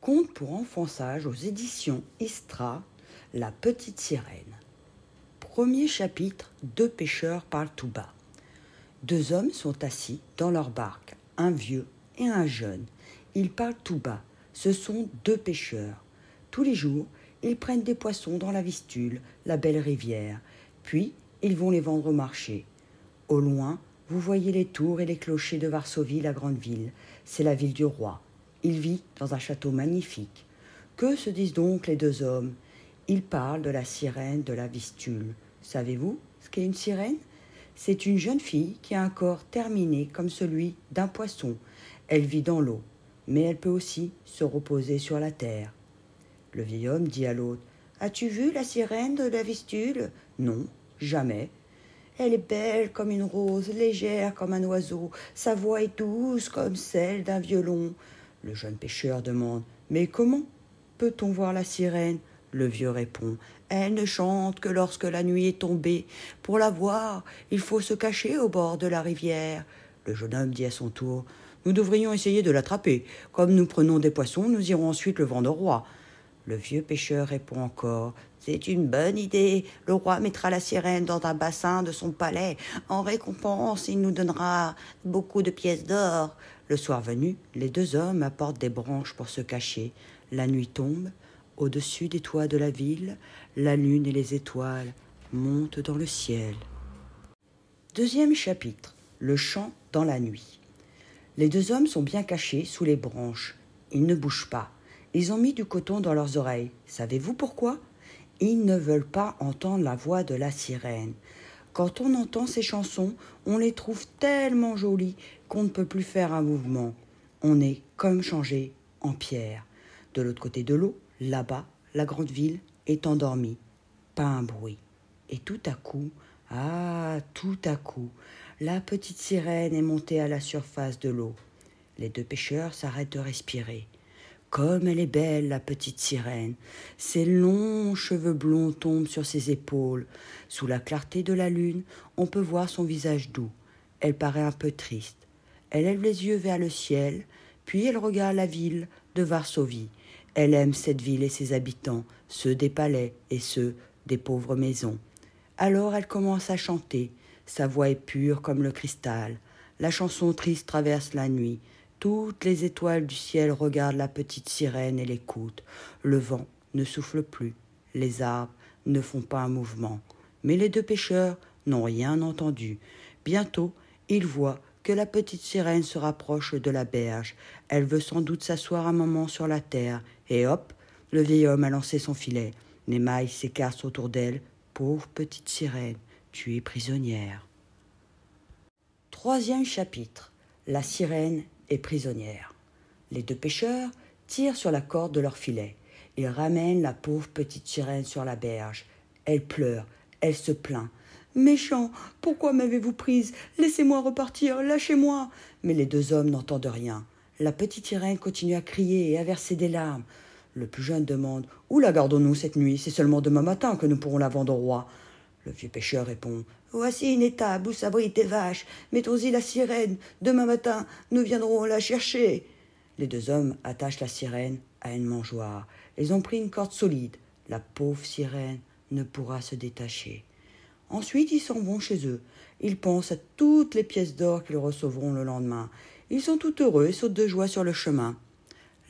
Conte pour enfants sages aux éditions Istra, La petite sirène. Premier chapitre, deux pêcheurs parlent tout bas. Deux hommes sont assis dans leur barque, un vieux et un jeune. Ils parlent tout bas, ce sont deux pêcheurs. Tous les jours, ils prennent des poissons dans la Vistule, la belle rivière, puis ils vont les vendre au marché. Au loin, vous voyez les tours et les clochers de Varsovie, la grande ville. C'est la ville du roi. Il vit dans un château magnifique. Que se disent donc les deux hommes? Ils parlent de la sirène de la Vistule. Savez-vous ce qu'est une sirène? C'est une jeune fille qui a un corps terminé comme celui d'un poisson. Elle vit dans l'eau, mais elle peut aussi se reposer sur la terre. Le vieil homme dit à l'autre: « As-tu vu la sirène de la Vistule ?»« Non, jamais. » « Elle est belle comme une rose, légère comme un oiseau. Sa voix est douce comme celle d'un violon. » Le jeune pêcheur demande: « Mais comment peut-on voir la sirène ?» Le vieux répond: « Elle ne chante que lorsque la nuit est tombée. Pour la voir, il faut se cacher au bord de la rivière. » Le jeune homme dit à son tour: « Nous devrions essayer de l'attraper. Comme nous prenons des poissons, nous irons ensuite le vendre au roi. » Le vieux pêcheur répond encore: « C'est une bonne idée. Le roi mettra la sirène dans un bassin de son palais. En récompense, il nous donnera beaucoup de pièces d'or. » Le soir venu, les deux hommes apportent des branches pour se cacher. La nuit tombe. Au-dessus des toits de la ville, la lune et les étoiles montent dans le ciel. Deuxième chapitre. Le chant dans la nuit. Les deux hommes sont bien cachés sous les branches. Ils ne bougent pas. Ils ont mis du coton dans leurs oreilles. Savez-vous pourquoi? Ils ne veulent pas entendre la voix de la sirène. Quand on entend ces chansons, on les trouve tellement jolies qu'on ne peut plus faire un mouvement. On est comme changé en pierre. De l'autre côté de l'eau, là-bas, la grande ville est endormie. Pas un bruit. Et tout à coup, la petite sirène est montée à la surface de l'eau. Les deux pêcheurs s'arrêtent de respirer. Comme elle est belle, la petite sirène. Ses longs cheveux blonds tombent sur ses épaules. Sous la clarté de la lune, on peut voir son visage doux. Elle paraît un peu triste. Elle lève les yeux vers le ciel, puis elle regarde la ville de Varsovie. Elle aime cette ville et ses habitants, ceux des palais et ceux des pauvres maisons. Alors elle commence à chanter. Sa voix est pure comme le cristal. La chanson triste traverse la nuit. Toutes les étoiles du ciel regardent la petite sirène et l'écoutent. Le vent ne souffle plus. Les arbres ne font pas un mouvement. Mais les deux pêcheurs n'ont rien entendu. Bientôt, ils voient que la petite sirène se rapproche de la berge. Elle veut sans doute s'asseoir un moment sur la terre. Et hop, le vieil homme a lancé son filet. Les mailles s'écartent autour d'elle. Pauvre petite sirène, tu es prisonnière. Troisième chapitre. La sirène est prisonnière. Les deux pêcheurs tirent sur la corde de leur filet. Ils ramènent la pauvre petite sirène sur la berge. Elle pleure, elle se plaint. « Méchant, pourquoi m'avez-vous prise? Laissez-moi repartir, lâchez-moi !» Mais les deux hommes n'entendent rien. La petite sirène continue à crier et à verser des larmes. Le plus jeune demande: « Où la gardons-nous cette nuit? C'est seulement demain matin que nous pourrons la vendre au roi. » Le vieux pêcheur répond: « Voici une étable où s'abritent des vaches. Mettons-y la sirène. Demain matin, nous viendrons la chercher. » Les deux hommes attachent la sirène à une mangeoire. Ils ont pris une corde solide. La pauvre sirène ne pourra se détacher. Ensuite, ils s'en vont chez eux. Ils pensent à toutes les pièces d'or qu'ils recevront le lendemain. Ils sont tout heureux et sautent de joie sur le chemin.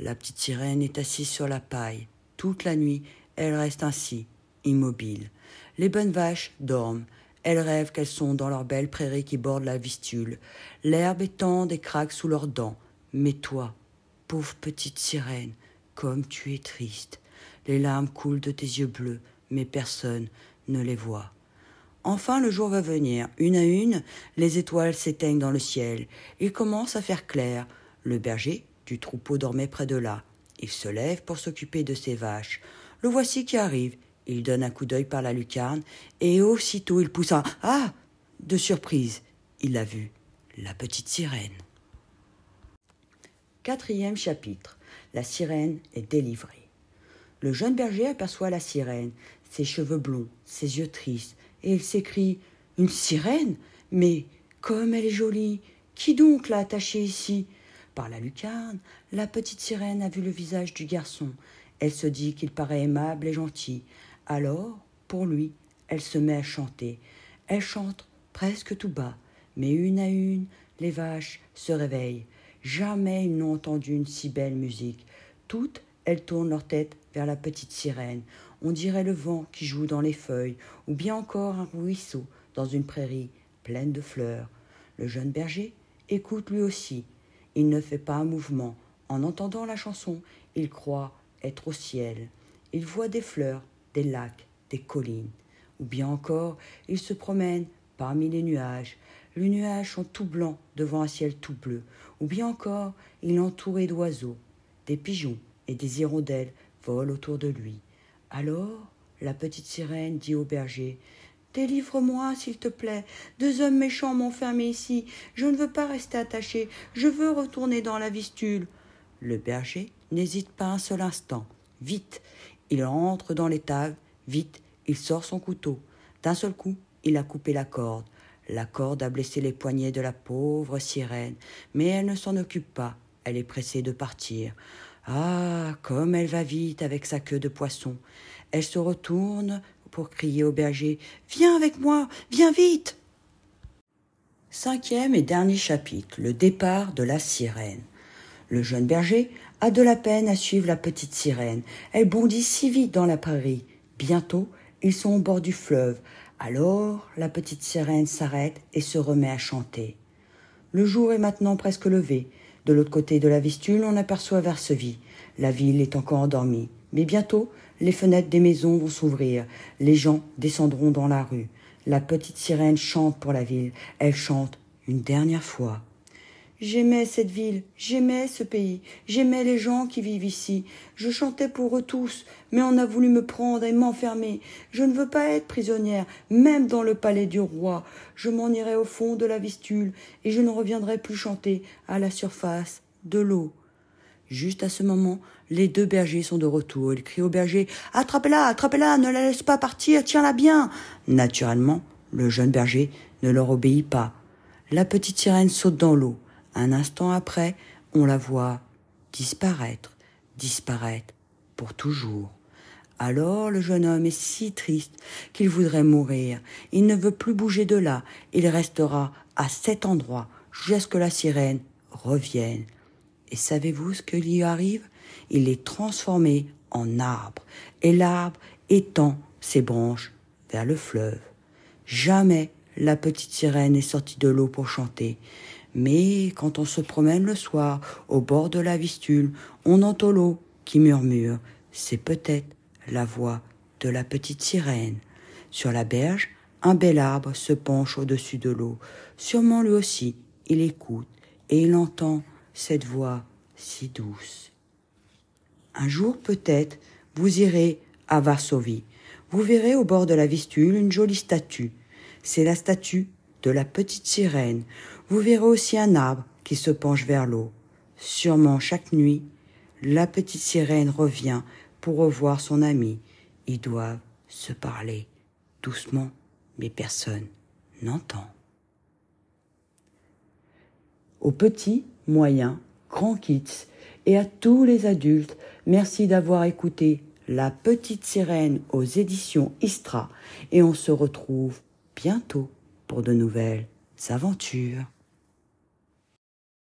La petite sirène est assise sur la paille. Toute la nuit, elle reste ainsi, immobile. Les bonnes vaches dorment. Elles rêvent qu'elles sont dans leur belle prairie qui borde la Vistule. L'herbe est tendre et craque sous leurs dents. Mais toi, pauvre petite sirène, comme tu es triste. Les larmes coulent de tes yeux bleus, mais personne ne les voit. Enfin, le jour va venir. Une à une, les étoiles s'éteignent dans le ciel. Il commence à faire clair. Le berger du troupeau dormait près de là. Il se lève pour s'occuper de ses vaches. Le voici qui arrive. Il donne un coup d'œil par la lucarne et aussitôt il pousse un « Ah !» de surprise. Il a vu la petite sirène. Quatrième chapitre. La sirène est délivrée. Le jeune berger aperçoit la sirène, ses cheveux blonds, ses yeux tristes, et il s'écrie: « Une sirène? Mais comme elle est jolie! Qui donc l'a attachée ici? » Par la lucarne, la petite sirène a vu le visage du garçon. Elle se dit qu'il paraît aimable et gentil. Alors, pour lui, elle se met à chanter. Elle chante presque tout bas, mais une à une, les vaches se réveillent. Jamais ils n'ont entendu une si belle musique. Toutes, elles tournent leur tête vers la petite sirène. On dirait le vent qui joue dans les feuilles, ou bien encore un ruisseau dans une prairie pleine de fleurs. Le jeune berger écoute lui aussi. Il ne fait pas un mouvement. En entendant la chanson, il croit être au ciel. Il voit des fleurs, des lacs, des collines. Ou bien encore, il se promène parmi les nuages. Les nuages sont tout blancs devant un ciel tout bleu. Ou bien encore, il est entouré d'oiseaux. Des pigeons et des hirondelles volent autour de lui. Alors, la petite sirène dit au berger: « Délivre-moi, s'il te plaît. 2 hommes méchants m'ont enfermé ici. Je ne veux pas rester attaché. Je veux retourner dans la Vistule. » Le berger n'hésite pas un seul instant. Vite, il entre dans l'étable. Vite, il sort son couteau. D'un seul coup, il a coupé la corde. La corde a blessé les poignets de la pauvre sirène, mais elle ne s'en occupe pas. Elle est pressée de partir. Ah, comme elle va vite avec sa queue de poisson. Elle se retourne pour crier au berger: « Viens avec moi, viens vite !» 5e et dernier chapitre, le départ de la sirène. Le jeune berger a de la peine à suivre la petite sirène. Elle bondit si vite dans la prairie. Bientôt, ils sont au bord du fleuve. Alors, la petite sirène s'arrête et se remet à chanter. Le jour est maintenant presque levé. De l'autre côté de la Vistule, on aperçoit Varsovie. La ville est encore endormie. Mais bientôt, les fenêtres des maisons vont s'ouvrir. Les gens descendront dans la rue. La petite sirène chante pour la ville. Elle chante une dernière fois. J'aimais cette ville, j'aimais ce pays, j'aimais les gens qui vivent ici. Je chantais pour eux tous, mais on a voulu me prendre et m'enfermer. Je ne veux pas être prisonnière, même dans le palais du roi. Je m'en irai au fond de la Vistule et je ne reviendrai plus chanter à la surface de l'eau. Juste à ce moment, les 2 bergers sont de retour. Ils crient au berger: « Attrapez-la, ne la laisse pas partir, tiens-la bien !» Naturellement, le jeune berger ne leur obéit pas. La petite sirène saute dans l'eau. Un instant après, on la voit disparaître pour toujours. Alors le jeune homme est si triste qu'il voudrait mourir. Il ne veut plus bouger de là. Il restera à cet endroit jusqu'à ce que la sirène revienne. Et savez-vous ce qui lui arrive? Il est transformé en arbre, et l'arbre étend ses branches vers le fleuve. Jamais la petite sirène est sortie de l'eau pour chanter. Mais quand on se promène le soir au bord de la Vistule, on entend l'eau qui murmure. C'est peut-être la voix de la petite sirène. Sur la berge, un bel arbre se penche au-dessus de l'eau. Sûrement lui aussi, il écoute et il entend cette voix si douce. Un jour peut-être, vous irez à Varsovie. Vous verrez au bord de la Vistule une jolie statue. C'est la statue de la petite sirène. Vous verrez aussi un arbre qui se penche vers l'eau. Sûrement chaque nuit, la petite sirène revient pour revoir son ami. Ils doivent se parler doucement, mais personne n'entend. Aux petits, moyens, grands kids et à tous les adultes, merci d'avoir écouté La Petite Sirène aux éditions Istra et on se retrouve bientôt pour de nouvelles aventures.